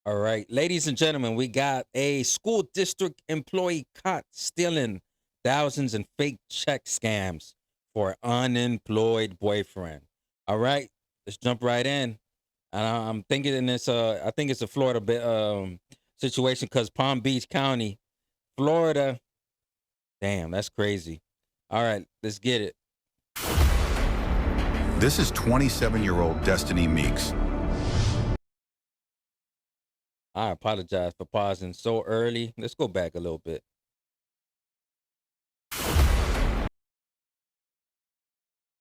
All right, ladies and gentlemen, we got a school district employee caught stealing thousands in fake check scams for unemployed boyfriend. All right, let's jump right in. I'm thinking it's I think it's a Florida situation because Palm Beach County, Florida. Damn, that's crazy. All right, let's get it. This is 27-year-old Destiny Meeks. I apologize for pausing so early. Let's go back a little bit.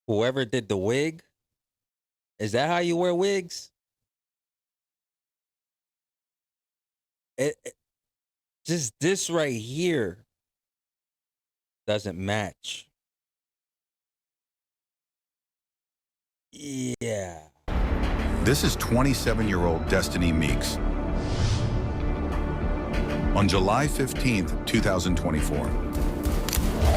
Whoever did the wig, is that how you wear wigs? Just this right here doesn't match. Yeah. This is 27-year-old Destiny Meeks. On July 15th, 2024,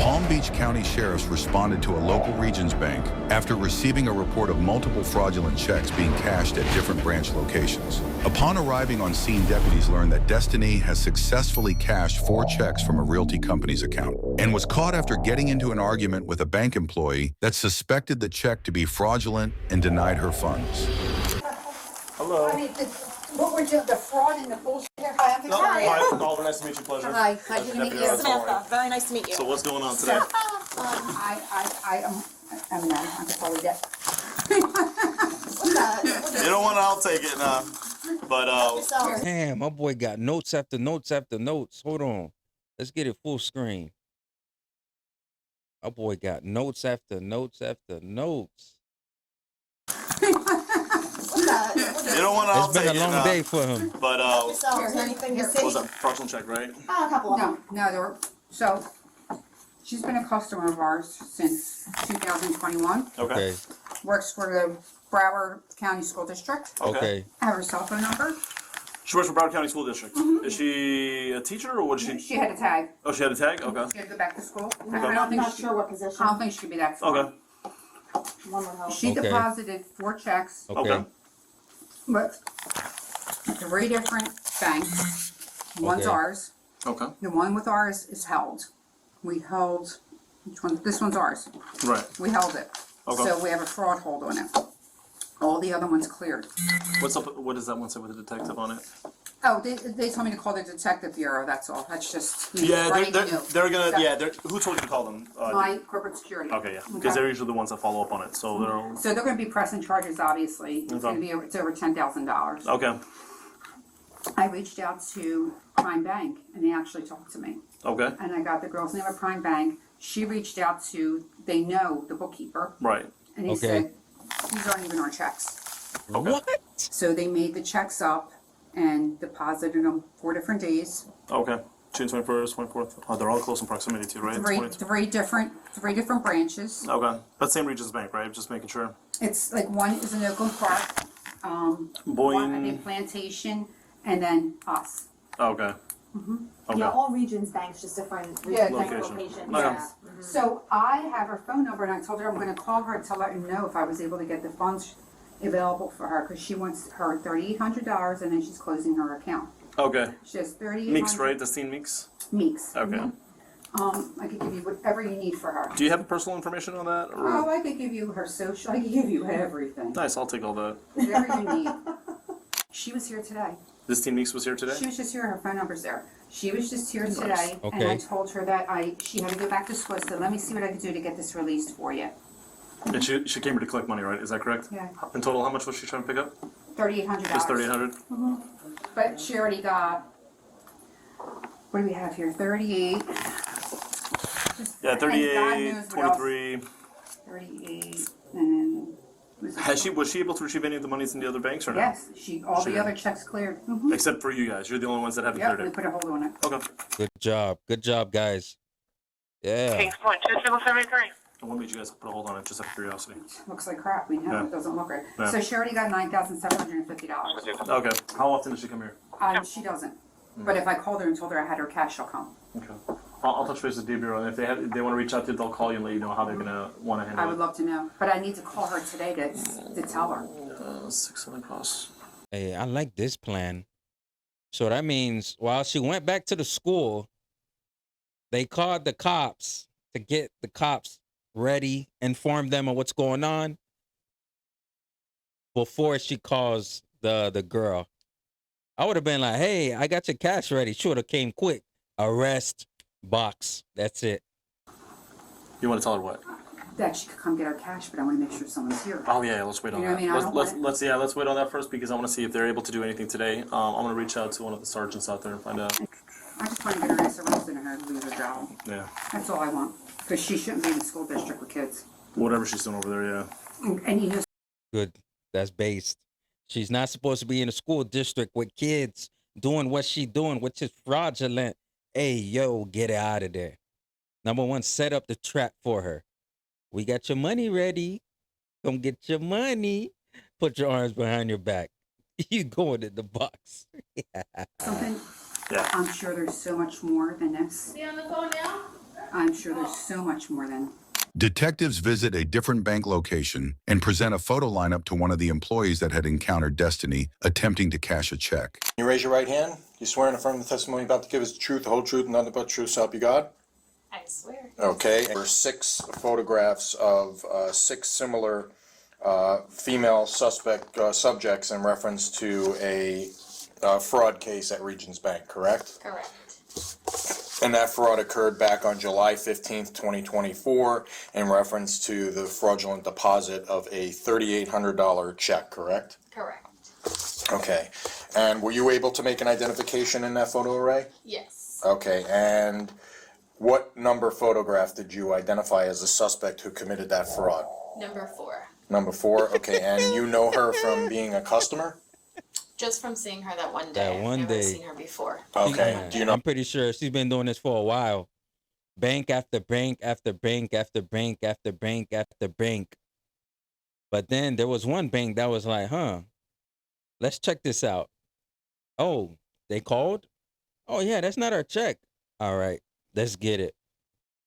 Palm Beach County sheriffs responded to a local Regions bank after receiving a report of multiple fraudulent checks being cashed at different branch locations. Upon arriving on scene, deputies learned that Destiny has successfully cashed 4 checks from a realty company's account and was caught after getting into an argument with a bank employee that suspected the check to be fraudulent and denied her funds. Hello. I mean, what we're doing, the fraud and the bullshit here. Hi, I'm Victoria. Hi, Oliver, nice to meet you. Pleasure. Hi, nice to meet you. Samantha, very nice to meet you. So what's going on today? I'm not, I'm totally dead. You don't want to, I'll take it now. But, Damn, my boy got notes after notes after notes. Hold on. Let's get it full screen. My boy got notes after notes after notes. you don't want to, I'll It's been take a it long now. day for him. But, Is there anything you see? what's that? Fraudulent check, right? A couple of them. No, there were, so, she's been a customer of ours since 2021. Okay. Works for the Broward County School District. Okay. I have her cell phone number. She works for Broward County School District. Is she a teacher or what is she? She had a tag. Oh, she had a tag? Okay. She had to go back to school. I'm not sure what position. I don't think she could be that far. Okay. One would help. She Okay. deposited 4 checks Okay. Okay. with 3 different banks. One's Okay. ours. Okay. The one with ours is held. We held, which one? This one's ours. Right. We held it. Okay. So we have a fraud hold on it. All the other ones cleared. What's up? What does that one say with the detective on it? Oh, they told me to call the detective bureau, that's all. That's just me Yeah, writing they're you. gonna. So- Yeah, who told you to call them? My corporate security. Okay, yeah, because they're usually the ones that follow up on it. So they're So they're gonna be pressing charges, obviously. It's gonna be, it's over $10,000. okay. I reached out to Prime Bank and they actually talked to me. Okay. And I got the girl's name at Prime Bank. She reached out to, they know the bookkeeper. Right. And he Okay. said, these aren't even our checks. Okay. What? So they made the checks up and deposited them 4 different days. Okay. June 21st, 24th. Oh, they're all close in proximity to you, right? 22. Three different branches. Okay. But same Regions Bank, right? Just making sure. It's like one is in Oakland Park, one I think Plantation, and then us. Okay. Okay. Yeah, all regions banks, just different Yeah, bank location. locations. Okay. Yeah. So I have her phone number and I told her I'm gonna call her to let her know if I was able to get the funds available for her, cause she wants her $3,800 and then she's closing her account. Okay. She has 3,800. Meeks, right? That's Teen Meeks? Meeks. Okay. I could give you whatever you need for her. Do you have personal information on that? Or? Oh, I could give you her social, I could give you everything, Nice, I'll take all that. whatever you need. She was here today. This Teen Meeks was here today? She was just here, her phone number's there. She was just here today, and I Okay. told her that she had to go back to school, so let me see what I can do to get this released for you. And she came here to collect money, right? Is that correct? Yeah. In total, how much was she trying to pick up? $3,800. Just 3,800? But she already got, what do we have here, 38? Yeah, And God 38, knows what else. 23. 38, and, Was she able to retrieve any of the monies in the other banks or no? yes, all She the did. other checks cleared. Except for you guys. You're the only ones that haven't Yep, we cleared it. put a hold on it. Okay. Good job. Good job, guys. Yeah. Kings Point 2773. And what made you guys put a hold on it, just out of curiosity? Looks like crap, we know, Yeah. it doesn't look right. Yeah. So she already got $9,750. Okay. How often does she come here? She doesn't, but if I called her and told her I had her cash, she'll come. Okay. I'll touch base with D Bureau, and if they want to reach out to you, they'll call you and let you know how they're gonna want to I handle would it. love to know, but I need to call her today to tell her. 600 costs. Hey, I like this plan. So that means while she went back to the school, they called the cops to get the cops ready, inform them of what's going on before she calls the girl. I would have been like, hey, I got your cash ready. She would have came quick. Arrest, box. That's it. You want to tell her what? That she could come get our cash, but I want to make sure someone's here. Oh yeah, let's wait on You know that. what I mean? I don't Let's let's wait on that first because I want to see if they're able to do anything today. I'm gonna reach out to one of the sergeants out there and find out. I just want to get her nice arrest and her lose her job. Yeah, That's all I want. Because she shouldn't be in the school district with kids. whatever she's doing over there. Yeah. And you know, Good. That's based. She's not supposed to be in a school district with kids doing what she doing, which is fraudulent. Hey, yo, get her out of there. Number one, set up the trap for her. We got your money ready. Come get your money. Put your arms behind your back. You going in the box. something, Yeah. I'm sure there's so much more than this. Be on the phone now? I'm sure there's so much more than. Detectives visit a different bank location and present a photo lineup to one of the employees that had encountered Destiny attempting to cash a check. You raise your right hand. You swear and affirm the testimony you're about to give is the truth, the whole truth, and nothing but the truth, so help you God? I swear. Okay. There were 6 photographs of 6 similar female suspect subjects in reference to a fraud case at Regions Bank, correct? Correct. And that fraud occurred back on July 15th, 2024, in reference to the fraudulent deposit of a $3,800 check, correct? Correct. Okay. And were you able to make an identification in that photo array? Yes. Okay, and what number photograph did you identify as the suspect who committed that fraud? Number 4. Number 4, okay, and you know her from being a customer? Just from seeing her that one day. That one I've never day. seen her before. Okay, do you know? I'm pretty sure she's been doing this for a while. Bank after bank after bank after bank after bank after bank. But then there was one bank that was like, let's check this out. Oh, they called? Oh, yeah, that's not our check. All right, let's get it.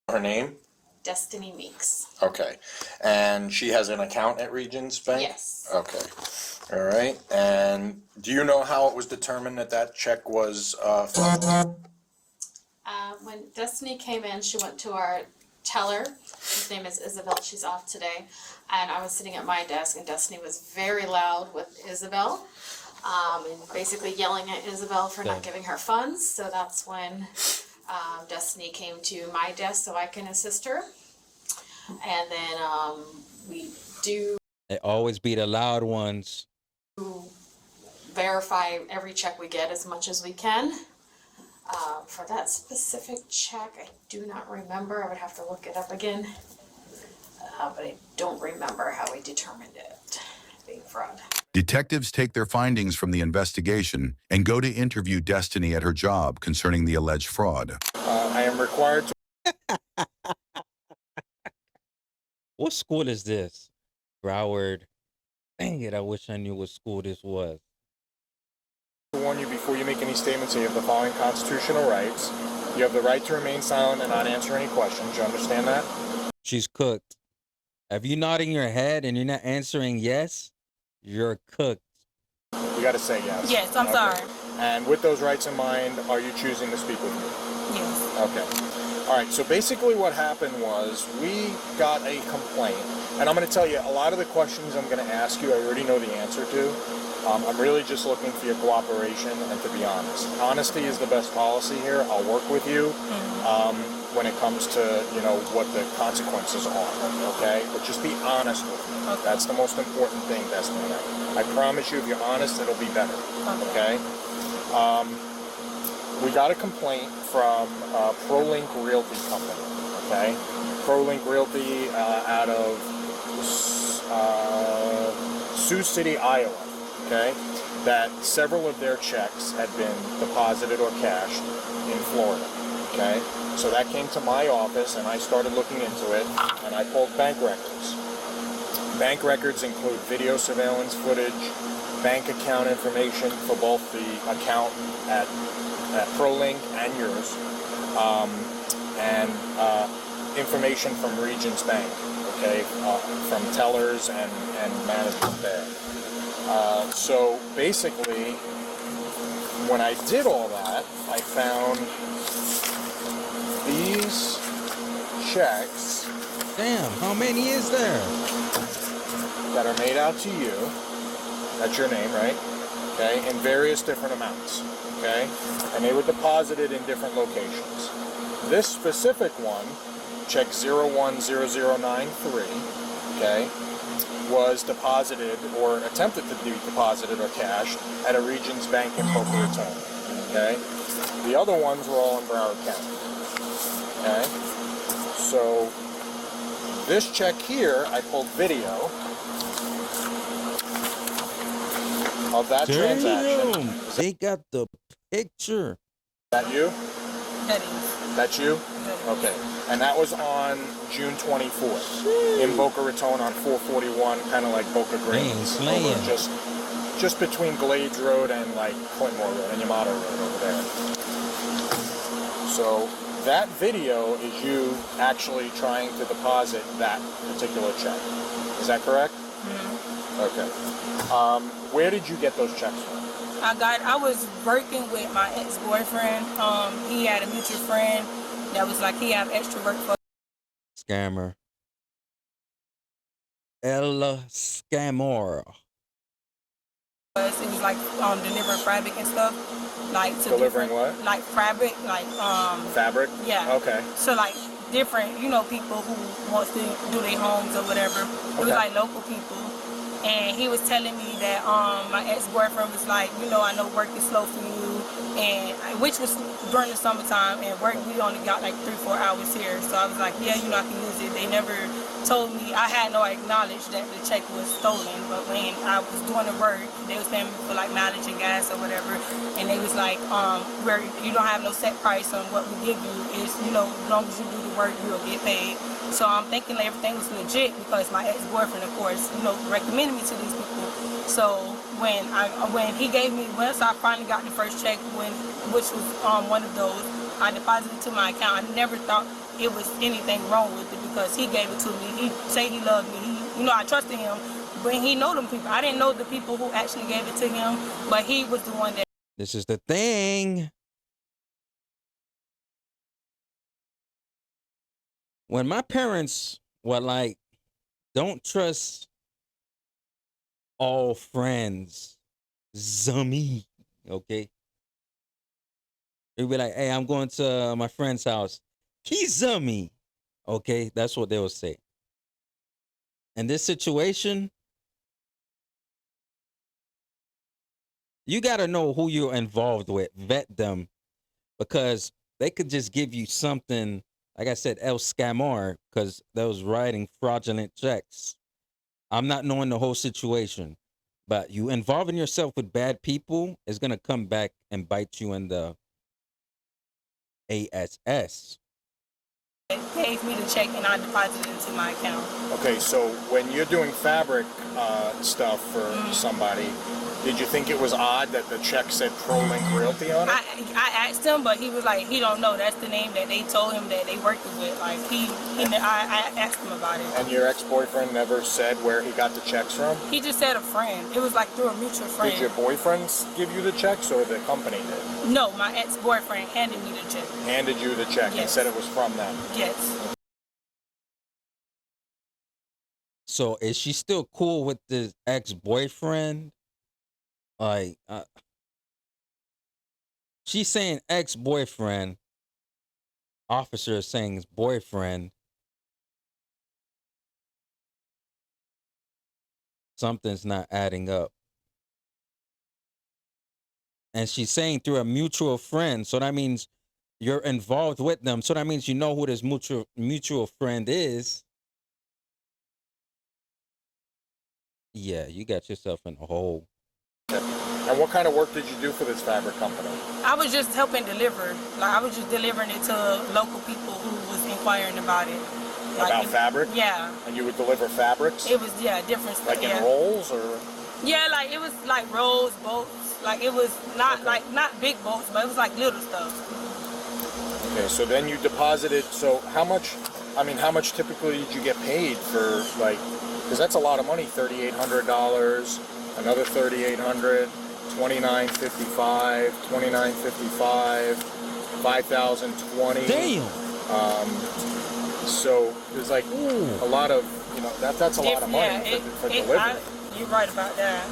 Her name? Destiny Meeks. Okay, and she has an account at Regions Bank? Yes. Okay, all right, and do you know how it was determined that that check was fraud? When Destiny came in, she went to our teller. His name is Isabel. She's off today. And I was sitting at my desk, and Destiny was very loud with Isabel. And basically yelling at Isabel for not giving her funds. So that's when Destiny came to my desk so I can assist her. And then we do They always be the loud ones. verify every check we get as much as we can. For that specific check, I do not remember. I would have to look it up again. But I don't remember how we determined it being fraud. Detectives take their findings from the investigation and go to interview Destiny at her job concerning the alleged fraud. I am required to What school is this? Broward. Dang it, I wish I knew what school this was. warn you before you make any statements that you have the following constitutional rights. You have the right to remain silent and not answer any questions. You understand that? She's cooked. If you're nodding your head and you're not answering yes, you're cooked. You got to say yes. Yes, I'm sorry. And with those rights in mind, are you choosing to speak with me? Yes. Okay. All right, so basically what happened was we got a complaint, and I'm going to tell you a lot of the questions I'm going to ask you, I already know the answer to. I'm really just looking for your cooperation and to be honest. Honesty is the best policy here. I'll work with you when it comes to, you know, what the consequences are, okay? But just be honest with me. Okay. That's the most important thing, Destiny. I promise you, if you're honest, it'll be better, okay? We got a complaint from ProLink Realty Company, okay? ProLink Realty out of Sioux City, Iowa, okay? That several of their checks had been deposited or cashed in Florida, okay? So that came to my office and I started looking into it and I pulled bank records. Bank records include video surveillance footage, bank account information for both the account at ProLink and yours, and information from Regions Bank, okay, from tellers and management there. So basically, when I did all that, I found these checks Damn, how many is there? that are made out to you. That's your name, right? Okay, in various different amounts. Okay, and they were deposited in different locations. This specific one, check 010093, okay, was deposited or attempted to be deposited or cashed at a Regions Bank in Boca Raton. Okay, the other ones were all in Broward County. Okay, so this check here, I pulled video of that transaction. Damn, they got the picture. That you? That is. That's you? Okay. And that was on June 24th in Boca Raton on 441, kind of like Boca Greens. Slaying. Over just between Glades Road and like Clinmore Road and Yamato Road over there. So that video is you actually trying to deposit that particular check. Is that correct? Mm-hmm. Okay. Where did you get those checks from? I was working with my ex-boyfriend. He had a mutual friend that was like, he had extra work for Scammer. Ella Scamor. us. It was like delivering fabric and stuff. Like to Delivering different, what? like fabric, like Fabric? yeah. Okay. So like different, people who wants to do their homes or whatever. It was Okay. like local people. And he was telling me that my ex-boyfriend was like, I know work is slow for you, and which was during the summertime, and work, we only got like 3-4 hours here. So I was like, yeah, I can use it. They never told me, I had no acknowledge that the check was stolen, but when I was doing the work, they was paying me for like mileage and gas or whatever, and they was like, where you don't have no set price on what we give you, is, as long as you do the work, you'll get paid. So I'm thinking everything was legit because my ex-boyfriend, of course, recommended me to these people. So when he gave me, once I finally got the first check, which was one of those, I deposited to my account. I never thought it was anything wrong with it because he gave it to me. He said he loved me. I trusted him, but he know them people. I didn't know the people who actually gave it to him, but he was the one that. This is the thing. When my parents were like, don't trust all friends, zummy, okay? They'd be like, hey, I'm going to my friend's house. He's zummy, okay? That's what they would say. In this situation, you got to know who you're involved with, vet them, because they could just give you something. Like I said, El Scamor, because they was writing fraudulent checks. I'm not knowing the whole situation, but you involving yourself with bad people is going to come back and bite you in the ASS. Gave me the check and I deposited it into my account. Okay, so when you're doing fabric stuff for somebody, did you think it was odd that the check said ProLink Realty on it? I asked him, but he was like, he don't know. That's the name that they told him that they working with. Like I asked him about it. And your ex-boyfriend never said where he got the checks from? He just said a friend. It was like through a mutual friend. Did your boyfriends give you the checks or the company did? No, my ex-boyfriend handed me the check. Handed you the check and Yes. said it was from them? Yes. So is she still cool with this ex-boyfriend? Like, she's saying ex-boyfriend. Officer is saying his boyfriend. Something's not adding up. And she's saying through a mutual friend. So that means you're involved with them. So that means you know who this mutual friend is. Yeah, you got yourself in a hole. And what kind of work did you do for this fabric company? I was just helping deliver. Like I was just delivering it to local people who was inquiring about it. About fabric? Yeah. And you would deliver fabrics? It was different stuff. Like in rolls or? Yeah, like it was like rolls, bolts. Like it was not not big bolts, but it was like little stuff. Okay, so then you deposited. So how much typically did you get paid for because that's a lot of money, $3,800, another $3,800. $29.55, $29.55, $5,020. Damn. So there's like a lot of, you know, that's a lot of money for delivery. You're right about that.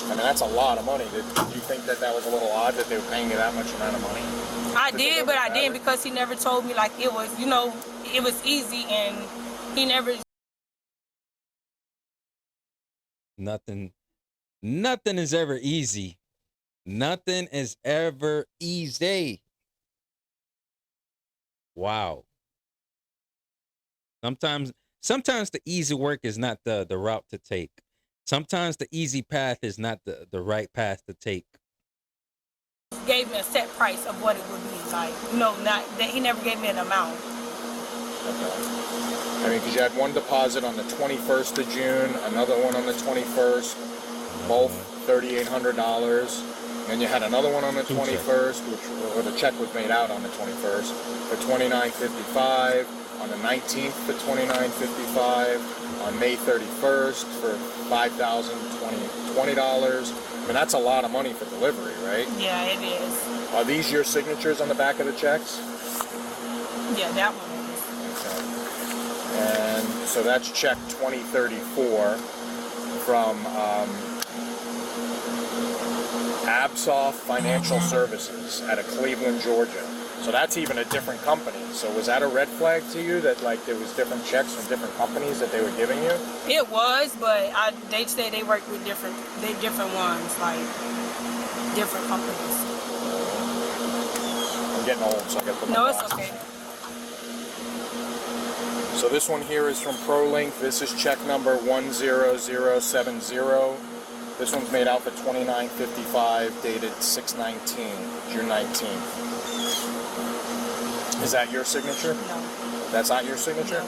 I mean, that's a lot of money. Did you think that was a little odd that they were paying you that much amount of money? I did, but I didn't because he never told me like it was, you know, it was easy and he never. Nothing is ever easy. Nothing is ever easy. Wow. Sometimes the easy work is not the route to take. Sometimes the easy path is not the right path to take. Gave me a set price of what it would be like. You know, not that he never gave me an amount. Okay. I mean, because you had one deposit on the 21st of June, another one on the 21st, both $3,800. And you had another one on the 21st, where the check was made out on the 21st for $29.55. On the 19th for $29.55. On May 31st for $5,020. I mean, that's a lot of money for delivery, right? Yeah, it is. Are these your signatures on the back of the checks? Yeah, that one is. And so that's check 2034 from Absoff Financial Services out of Cleveland, Georgia. So that's even a different company. So was that a red flag to you that like there was different checks from different companies that they were giving you? It was, but they say they work with different ones, like different companies. I'm getting old, so I got to put my No, it's glasses okay. on. So this one here is from ProLink. This is check number 10070. This one's made out for $29.55, dated 6/19, June 19th. Is that your signature? No. That's not your signature? No.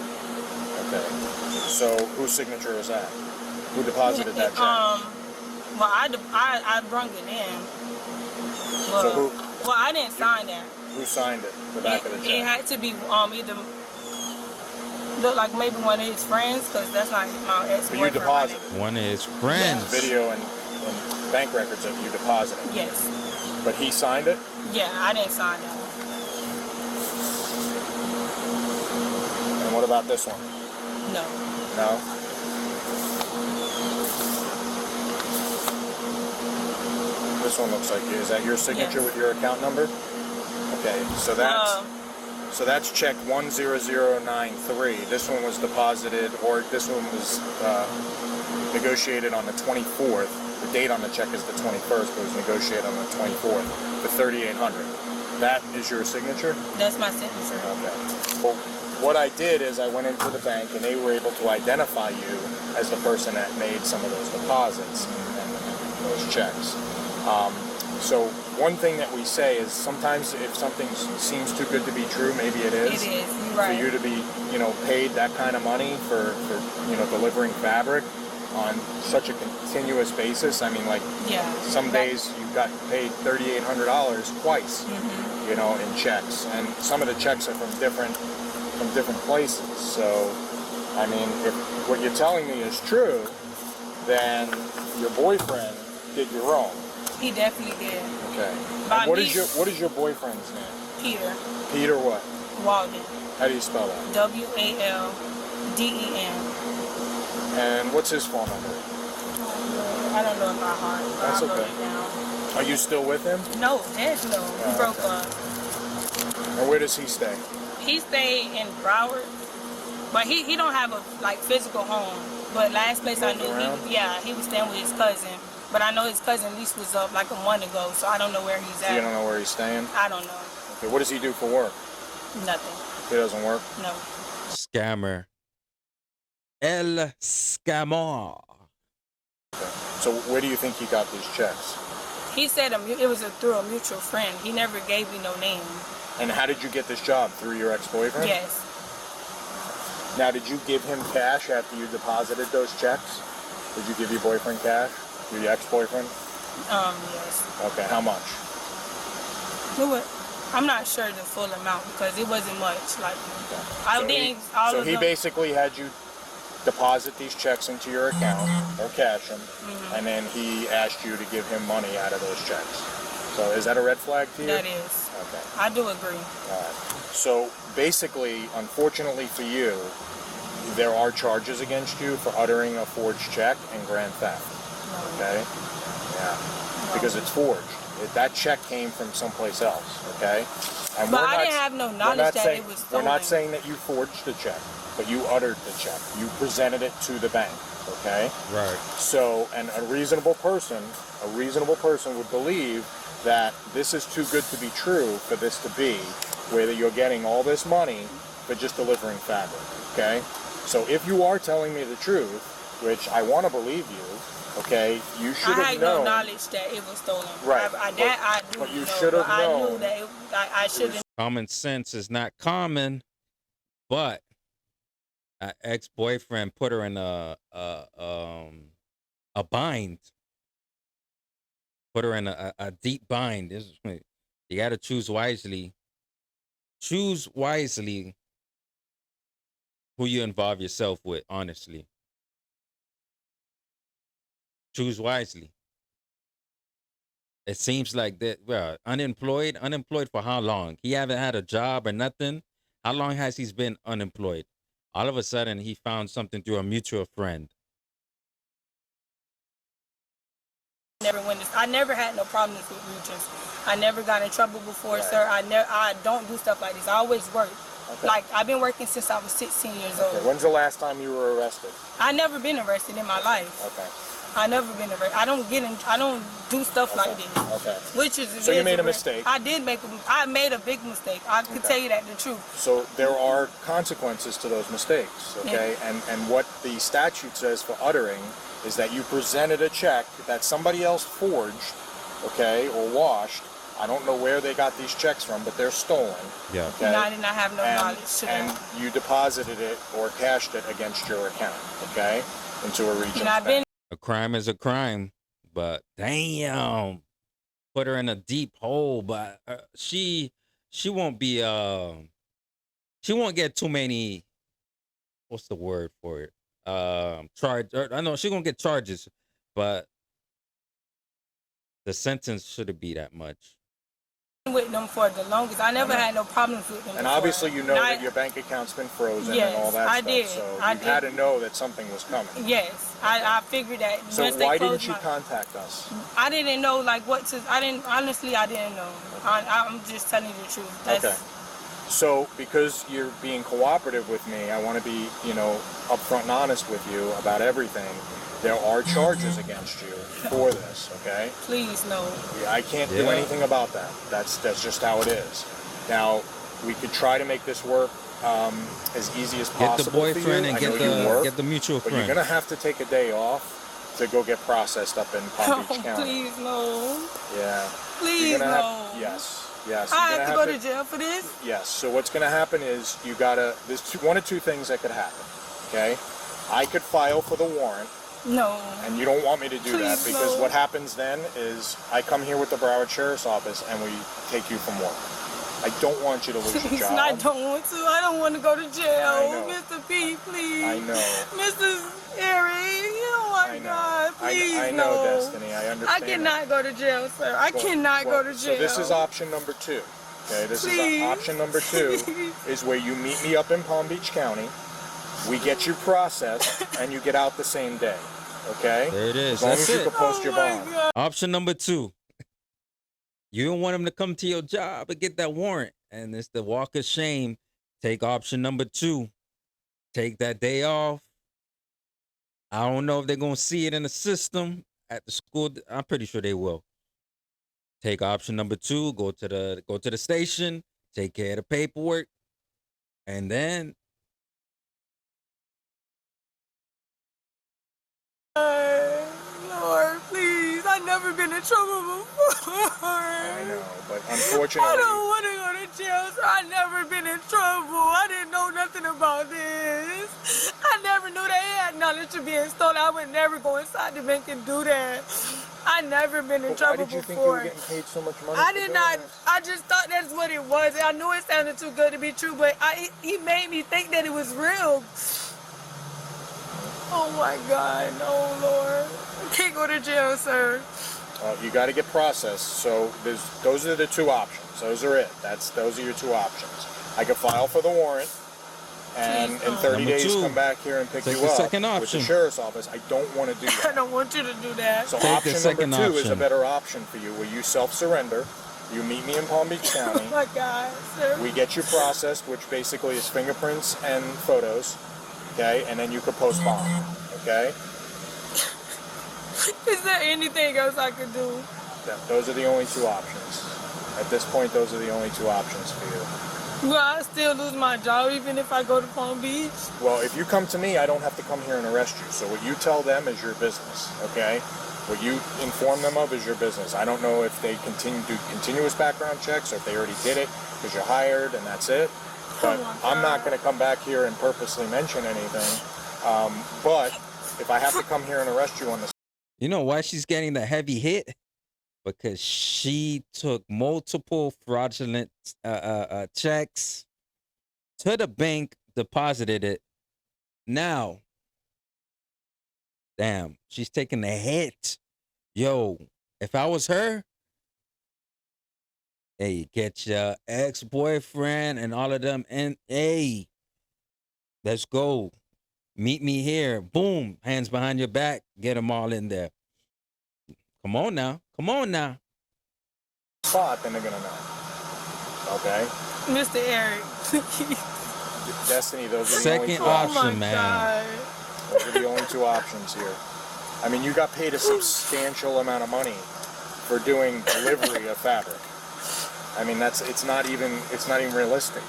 Okay. So whose signature is that? Who deposited that check? Well, I brung it in. Well, So who? Well, I didn't sign that. Who signed it? The back of the It check. had to be either look like maybe one of his friends, because that's not my But ex-boyfriend. you deposited. One of his friends. Video and bank records of you depositing. Yes. But he signed it? Yeah, I didn't sign that. And what about this one? No. No? This one looks like, is that your signature Yes. with your account number? Okay, so that's check 10093. This one was deposited, or this one was negotiated on the 24th. The date on the check is the 21st, but it was negotiated on the 24th for $3,800. That is your signature? That's my signature. Okay. Well, what I did is I went into the bank and they were able to identify you as the person that made some of those deposits and those checks. So one thing that we say is sometimes if something seems too good to be true, maybe it is. It is. You're right. For you to be, paid that kind of money for delivering fabric on such a continuous basis. I mean, like, Yeah. some days you got paid $3,800 twice, Mm-hmm. in checks, and some of the checks are from different places. So, I mean, if what you're telling me is true, then your boyfriend did you wrong. He definitely did. Okay. By And what me- is your boyfriend's name? Peter Peter what? Walden. How do you spell that? WALDEN. And what's his phone number? I don't know in my heart. But That's I wrote okay. it down. Are you still with him? No, heck no. We Oh, broke okay. up. And where does he stay? He stayed in Broward, but he don't have a physical home. But last place I knew, Around? he was staying with his cousin. But I know his cousin lease was up like a month ago, so I don't know where he's You don't at. know where he's staying? I don't know. Okay, what does he do for work? Nothing. He doesn't work? No. Scammer. El Scammer. Okay. So where do you think he got these checks? He said it was through a mutual friend. He never gave me no name. And how did you get this job? Through your ex-boyfriend? Yes. Now, did you give him cash after you deposited those checks? Did you give your boyfriend cash? Your ex-boyfriend? Yes. Okay, how much? I'm not sure the full amount because it wasn't much. Like, I So didn't. he basically had you deposit these checks into your account or cash them, and then he asked you to give him money out of those checks. So is that a red flag to you? That is. Okay. I do agree. All right. So basically, unfortunately for you, there are charges against you for uttering a forged check and grand theft. Okay? Yeah. Because it's forged. That check came from someplace else. Okay? And But I didn't have no knowledge that it was stolen. We're not saying that you forged the check, but you uttered the check. You presented it to the bank. Okay? Right. So, and a reasonable person would believe that this is too good to be true for this to be, where you're getting all this money for just delivering fabric, okay? So if you are telling me the truth, which I want to believe you, okay, you should have known. I had no knowledge that it was stolen. Right. But you should have known. I knew that I should have. Common sense is not common, but an ex-boyfriend put her in a bind. Put her in a deep bind. You got to choose wisely. Choose wisely who you involve yourself with, honestly. Choose wisely. It seems like that, well, unemployed for how long? He haven't had a job or nothing. How long has he been unemployed? All of a sudden, he found something through a mutual friend. I never had no problems with regions. I never got in trouble before, sir. I don't do stuff like this. I always work. Okay. Like, I've been working since I was 16 years old. Okay. When's the last time you were arrested? I never been arrested in my life. Okay. I never been arrested. I don't do stuff like this. Okay. Which is So you made a mistake. I made a big mistake. I can tell you that the truth. So there are consequences to those mistakes, okay? Yeah. And what the statute says for uttering is that you presented a check that somebody else forged, okay, or washed. I don't know where they got these checks from, but they're stolen. Yeah. Okay? And I did not have no knowledge to And that. you deposited it or cashed it against your account, okay, into a regional And I've bank. been A crime is a crime, but damn, put her in a deep hole. But she won't be she won't get too many. What's the word for it? I know she gonna get charges, but the sentence shouldn't be that much. with them for the longest. I never had no problems with them. And before. obviously you know And that your bank account's been frozen Yes, and all that I stuff. did. So I you had to did. know that something was coming. Yes, I figured that. So once they why closed didn't you my- contact us? I didn't know like what to. I didn't honestly. I didn't know. I'm just telling you the truth. That's, Okay. So because you're being cooperative with me, I want to be, upfront and honest with you about everything. There are charges against you for this, okay? Please no. Yeah, I can't do Yeah. anything about that. That's just how it is. Now, we could try to make this work as easy as Get possible the boyfriend for you. and I know you work, get the mutual but you're friend. gonna have to take a day off to go get processed up in Palm Beach Oh, County. please no. Yeah. Please You're gonna no. yes. Yes. I you're have to gonna go to jail for this. Yes. So what's going to happen is there's one of two things that could happen. Okay. I could file for the warrant, No. and you don't want me to do that Please, because no. what happens then is I come here with the Broward Sheriff's Office and we take you from work. I don't want you to lose your Please, job. I don't want to. I don't want to go to jail. I know. Mr. P, please. I know. Mr. Eric, oh my I know. God, please I know, no. Destiny. I understand. I cannot go to jail, sir. I cannot go to jail. So this is option number 2. Okay, this Please. is option number 2 is where you meet me up in Palm Beach County. We get you processed and you get out the same day. Okay? There it is. As long That's as you it. can post Oh your my bond. God. Option number 2. You don't want him to come to your job and get that warrant. And it's the walk of shame. Take option number 2. Take that day off. I don't know if they're gonna see it in the system at the school. I'm pretty sure they will. Take option number 2. Go to the station. Take care of the paperwork, and then Lord, please. I've never been in trouble before. I know, but I unfortunately, don't want to go to jail, sir. I've never been in trouble. I didn't know nothing about this. I never knew they had knowledge of being stolen. I would never go inside the bank and do that. I never been in why trouble did you think you before. were getting paid so much money? I for did doing not. this? I just thought that's what it was. I knew it sounded too good to be true, but he made me think that it was real. Oh my God, no, Lord. I can't go to jail, sir. You got to get processed. So those are the two options. Those are it. Those are your two options. I could file for the warrant, and in 30 Number days two, come back here and pick take you the up second with the option. sheriff's office. I don't want to do I that. don't want you to do that. So Take the option number second two is a option. better option for you, where you self-surrender. You meet me in Palm Beach County. Oh my God, sir. We get you processed, which basically is fingerprints and photos, okay? And then you could post bond, okay? Is there anything else I could do? Those are the only two options. At this point, those are the only two options for you. Will I still lose my job even if I go to Palm Beach? Well, if you come to me, I don't have to come here and arrest you. So what you tell them is your business, okay? What you inform them of is your business. I don't know if they do continuous background checks or if they already did it because you're hired and that's it. But I'm not going to come back here and purposely mention anything. But if I have to come here and arrest you on the You know why she's getting the heavy hit? Because she took multiple fraudulent checks to the bank, deposited it. Now, damn, she's taking the hit. Yo, if I was her, hey, get your ex-boyfriend and all of them, and hey, let's go. Meet me here. Boom, hands behind your back. Get them all in there. Come on now. Come on now. spot, then they're going to know. Okay? Mr. Eric, please. Destiny, those are the only Second two options. option, Oh my man. God. Those are the only two options here. I mean, you got paid a substantial amount of money for doing delivery of fabric. I mean, it's not even realistic.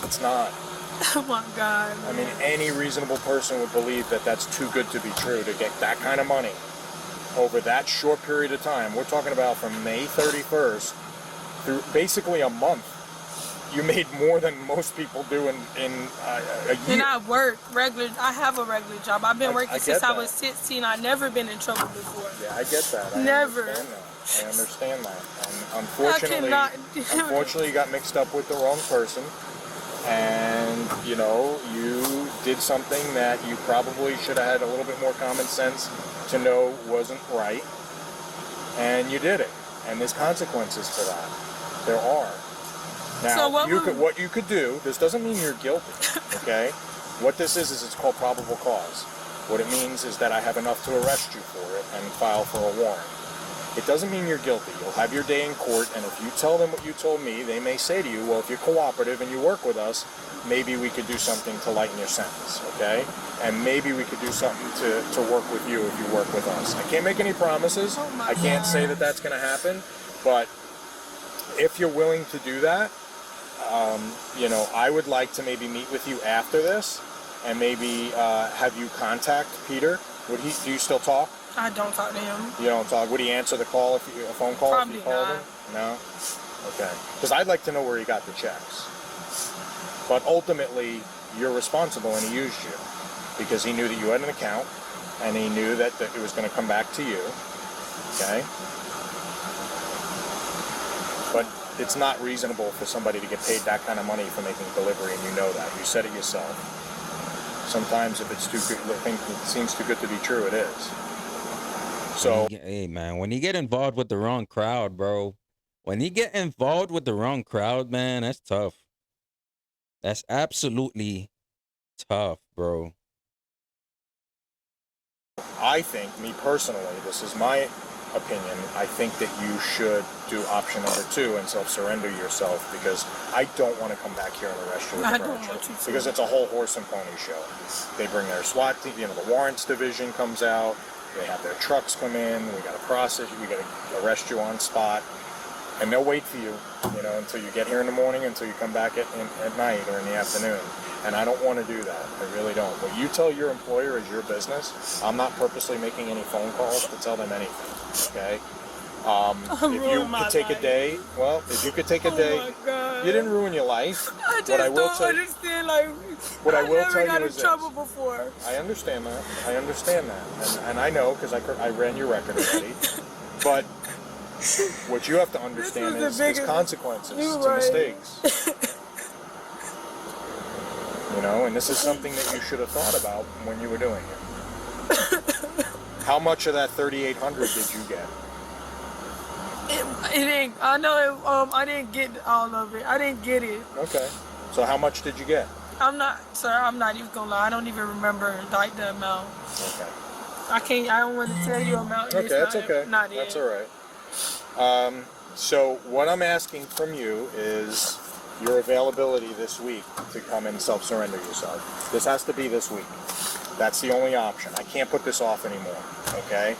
It's not. Oh my God. I mean, any reasonable person would believe that that's too good to be true to get that kind of money over that short period of time. We're talking about from May 31st through basically a month. You made more than most people do in a year. And I work regular. I have a regular job. I've been working I since get I that. was 16. I've never been in trouble before. Yeah, I get that. I Never. understand that. And unfortunately, cannot- you got mixed up with the wrong person. And, you did something that you probably should have had a little bit more common sense to know wasn't right. And you did it. And there's consequences to that. There are. Now, So what you could do, this doesn't mean you're guilty, okay? What this is it's called probable cause. What it means is that I have enough to arrest you for it and file for a warrant. It doesn't mean you're guilty. You'll have your day in court, and if you tell them what you told me, they may say to you, well, if you're cooperative and you work with us, maybe we could do something to lighten your sentence, okay? And maybe we could do something to work with you if you work with us. I can't make any promises. Oh my I can't say God. that that's going to happen, but if you're willing to do that, I would like to maybe meet with you after this and maybe have you contact Peter. Do you still talk? I don't talk to him. You don't talk. Would he answer the call a phone call Probably if you called not. him? No? Okay. Because I'd like to know where he got the checks. But ultimately, you're responsible and he used you because he knew that you had an account and he knew that it was going to come back to you. Okay? But it's not reasonable for somebody to get paid that kind of money for making a delivery, and you know that. You said it yourself. Sometimes if it's too good, it seems too good to be true, it is. So, Hey, man, when you get involved with the wrong crowd, bro, when you get involved with the wrong crowd, man, that's tough. That's absolutely tough, bro. I think, me personally, this is my opinion, I think that you should do option number 2 and self-surrender yourself, because I don't want to come back here and arrest you with I a don't furniture, want you to. because it's a whole horse and pony show. They bring their SWAT team, the warrants division comes out, they have their trucks come in, we got to process you, we got to arrest you on spot, and they'll wait for you, until you get here in the morning, until you come back at night or in the afternoon. And I don't want to do that. I really don't. What you tell your employer is your business. I'm not purposely making any phone calls to tell them anything. Okay? If you could take a day, if you could take a day, Oh my God. you didn't ruin your life. I just What I will don't tell understand. What I will never tell got you in is this. trouble before. I understand that. And I know because I ran your record already. But what you have to understand This is the is biggest- consequences You're to right. mistakes. And this is something that you should have thought about when you were doing it. How much of that 3,800 did you get? It ain't. I know. I didn't get all of it. I didn't get it. Okay. So how much did you get? I'm not, sir. I'm not even gonna lie. I don't even remember like the amount. Okay. I can't. I don't want to tell you amount. Okay, that's not, okay. Not That's it. all right. So what I'm asking from you is your availability this week to come and self-surrender yourself. This has to be this week. That's the only option. I can't put this off anymore, okay?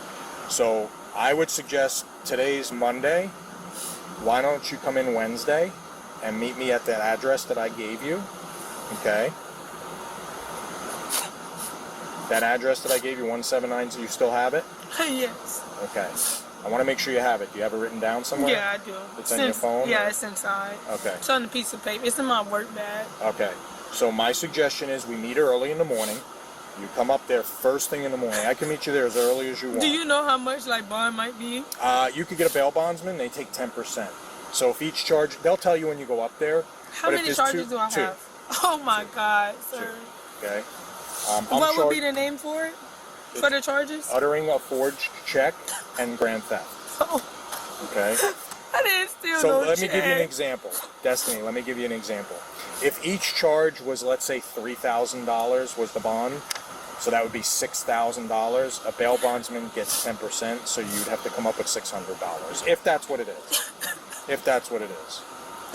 So I would suggest today's Monday. Why don't you come in Wednesday and meet me at that address that I gave you, okay? That address that I gave you, 179, you still have it? Yes. Okay. I want to make sure you have it. Do you have it written down somewhere? Yeah, I do. It's on your phone? Yeah, or? it's inside. Okay. It's on a piece of paper. It's in my work bag. Okay. So my suggestion is we meet early in the morning. You come up there first thing in the morning. I can meet you there as early as you want. Do you know how much like bond might be? You could get a bail bondsman. They take 10%. So if each charge, they'll tell you when you go up there. How many charges do I have? Oh my God, sir. Okay. What would be the name for it? For the charges? Uttering a forged check and grand theft. Oh. Okay. I didn't steal So no let me check. give you an example. Destiny, let me give you an example. If each charge was, let's say, $3,000 was the bond, so that would be $6,000. A bail bondsman gets 10%, so you'd have to come up with $600, if that's what it is. If that's what it is.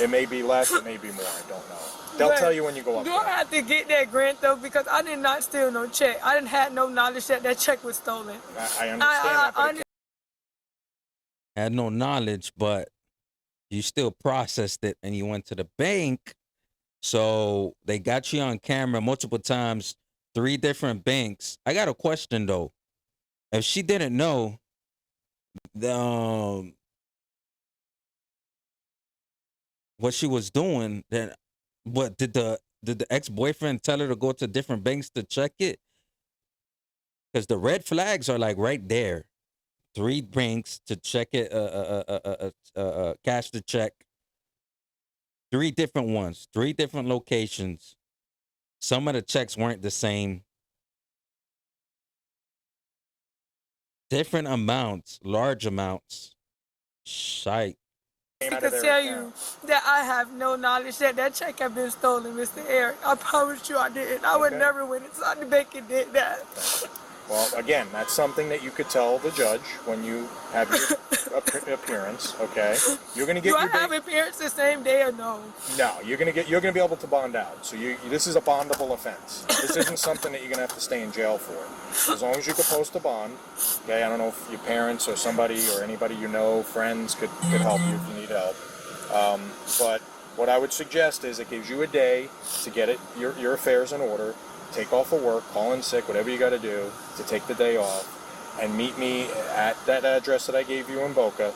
It may be less, it may be more, I don't know. They'll But tell you when you go up do there. I have to get that grant though? Because I did not steal no check. I didn't have no knowledge that that check was stolen. I understand that, but it Had no knowledge, but you still processed it and you went to the bank. So they got you on camera multiple times, 3 different banks. I got a question though. If she didn't know the what she was doing, then what did the ex-boyfriend tell her to go to different banks to check it? Because the red flags are like right there. 3 banks to check it, cash the check. 3 different ones, 3 different locations. Some of the checks weren't the same. Different amounts, large amounts. Shite. came I out of can their tell account. you that I have no knowledge that that check had been stolen, Mr. Eric. I promise you I didn't. I would Okay. never went inside the bank and did that. Well, again, that's something that you could tell the judge when you have your appearance. Okay, you're gonna get Do I your have appearance the same day or no? No, you're gonna be able to bond out. So this is a bondable offense. This isn't something that you're gonna have to stay in jail for. As long as you could post a bond. Okay, I don't know if your parents or somebody or anybody you know, friends could help you if you need help. But what I would suggest is it gives you a day to get your affairs in order. Take off of work, call in sick, whatever you got to do to take the day off, and meet me at that address that I gave you in Boca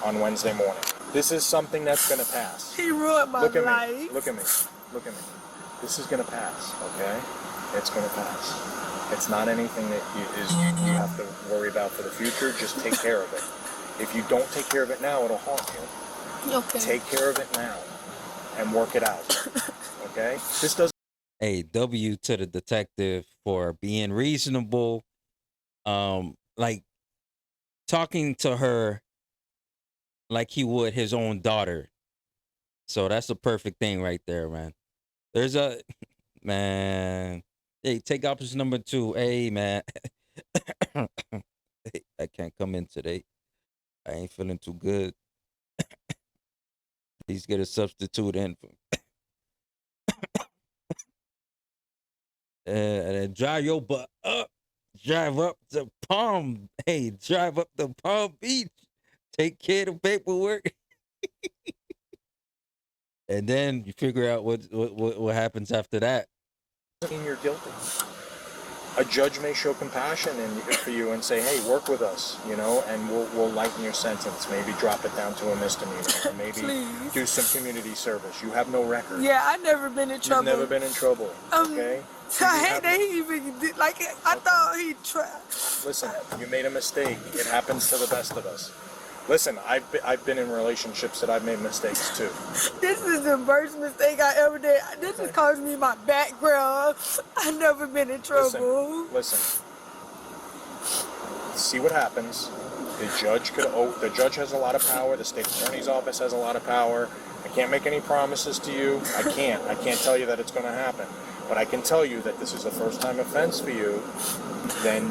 on Wednesday morning. This is something that's going to pass. He ruined my Look at life. me. Look at me. Look at me. This is going to pass, okay? It's going to pass. It's not anything that you have to worry about for the future. Just take care of it. If you don't take care of it now, it'll haunt you. Okay. Take care of it now and work it out, okay? This doesn't A W to the detective for being reasonable, like talking to her like he would his own daughter. So that's a perfect thing right there, man. There's a man. Hey, take option number 2. Hey, man. Hey, I can't come in today. I ain't feeling too good. Please get a substitute in for and then drive your butt up. Drive up to Palm. Hey, drive up to Palm Beach. Take care of the paperwork. And then you figure out what happens after that. mean you're guilty. A judge may show compassion for you and say, hey, work with us, and we'll lighten your sentence. Maybe drop it down to a misdemeanor. Or maybe Please. do some community service. You have no record. Yeah, I never been in trouble. You've never been in trouble, okay? I hate that he even did, I thought he tried. Listen, you made a mistake. It happens to the best of us. Listen, I've been in relationships that I've made mistakes too. This is the worst mistake I ever did. This has caused me my background. I've never been in trouble. Listen. see what happens. The judge has a lot of power. The state attorney's office has a lot of power. I can't make any promises to you. I can't tell you that it's going to happen. But I can tell you that this is a first-time offense for you. Then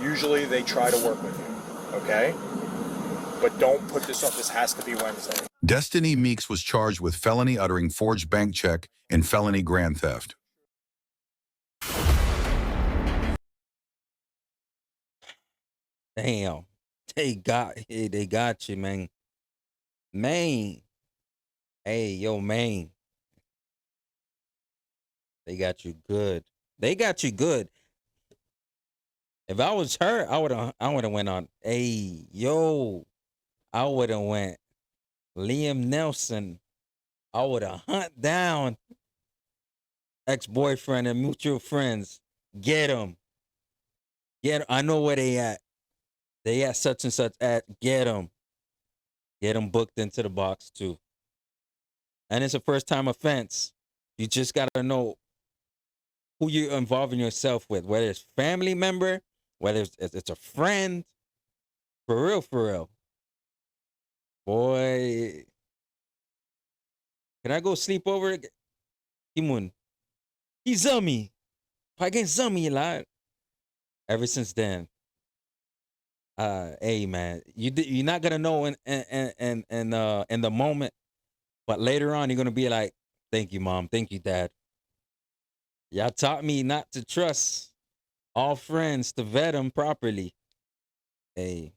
usually they try to work with you, okay? But don't put this up. This has to be Wednesday. Destiny Meeks was charged with felony uttering forged bank check and felony grand theft. Damn. They got you, man. Man. Hey, yo, man. They got you good. They got you good. If I was her, I would have went on. Hey, yo. I would have went Liam Nelson. I would have hunt down ex-boyfriend and mutual friends. Get them. Get 'em. I know where they at. They at such and such at. Get them. Get them booked into the box too. And it's a first-time offense. You just gotta know who you're involving yourself with, whether it's family member, whether it's a friend. For real, for real. Boy, can I go sleep over? Kimun, Izami, Pagin Zami la. Ever since then, hey man, you're not gonna know in the moment, but later on you're gonna be like, thank you, mom, thank you, dad. Y'all taught me not to trust all friends, to vet them properly. Hey,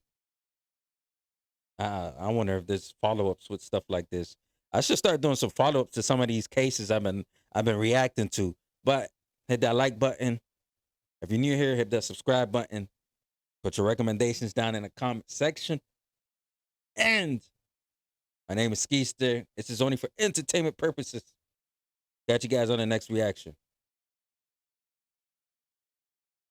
I wonder if there's follow-ups with stuff like this. I should start doing some follow-ups to some of these cases I've been reacting to. But hit that like button. If you're new here, hit that subscribe button. Put your recommendations down in the comment section. And my name is Skeester. This is only for entertainment purposes. Catch you guys on the next reaction.